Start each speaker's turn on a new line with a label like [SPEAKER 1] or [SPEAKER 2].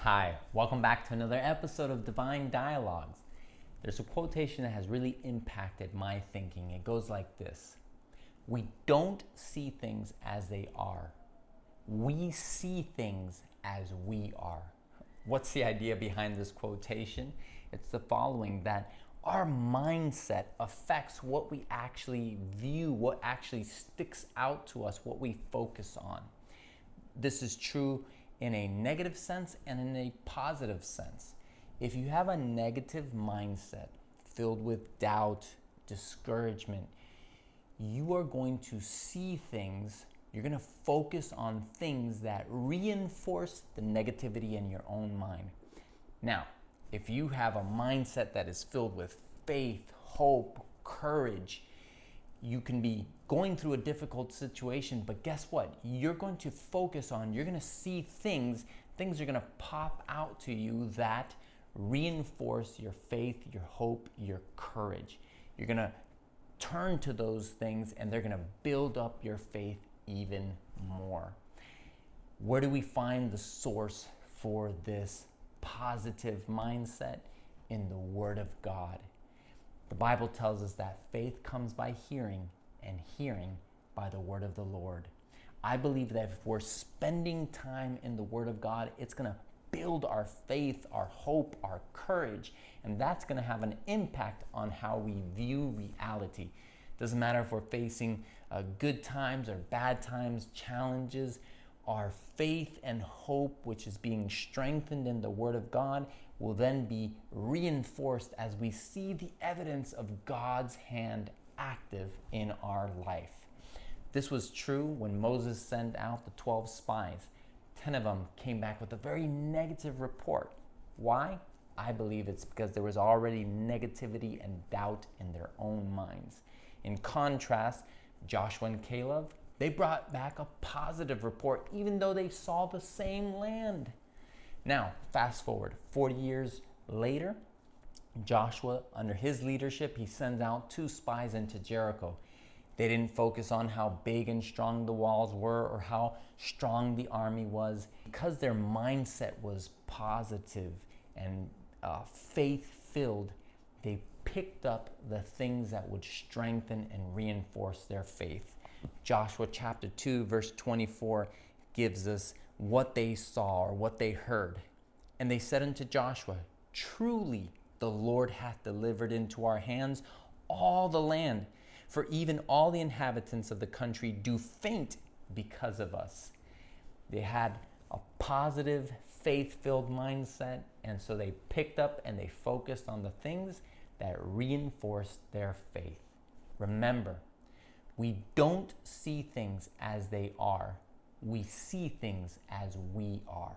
[SPEAKER 1] Hi, welcome back to another episode of Divine Dialogues. There's a quotation that has really impacted my thinking. It goes like this: we don't see things as they are. We see things as we are. What's the idea behind this quotation? It's the following, that our mindset affects what we actually view, what actually sticks out to us, what we focus on. This is true in a negative sense and in a positive sense. If you have a negative mindset filled with doubt, discouragement, you are going to see things, you're going to focus on things that reinforce the negativity in your own mind. Now, if you have a mindset that is filled with faith, hope, courage, you can be going through a difficult situation, but guess what? You're going to focus on, you're going to see things are going to pop out to you that reinforce your faith, your hope, your courage. You're going to turn to those things and they're going to build up your faith even more. Where do we find the source for this positive mindset? In the Word of God. The Bible tells us that faith comes by hearing, and hearing by the word of the Lord. I believe that if we're spending time in the Word of God, it's going to build our faith, our hope, our courage, and that's going to have an impact on how we view reality. Doesn't matter if we're facing good times or bad times, challenges. Our faith and hope, which is being strengthened in the Word of God, will then be reinforced as we see the evidence of God's hand active in our life. This was true when Moses sent out the 12 spies. 10 of them came back with a very negative report. Why? I believe it's because there was already negativity and doubt in their own minds. In contrast, Joshua and Caleb, they brought back a positive report, even though they saw the same land. Now, fast forward 40 years later, Joshua, under his leadership, he sends out 2 spies into Jericho. They didn't focus on how big and strong the walls were or how strong the army was. Because their mindset was positive and faith-filled, they picked up the things that would strengthen and reinforce their faith. Joshua chapter 2, verse 24 gives us what they saw or what they heard. And they said unto Joshua, truly the Lord hath delivered into our hands all the land, for even all the inhabitants of the country do faint because of us. They had a positive, faith-filled mindset, and so they picked up and they focused on the things that reinforced their faith. Remember, we don't see things as they are. We see things as we are.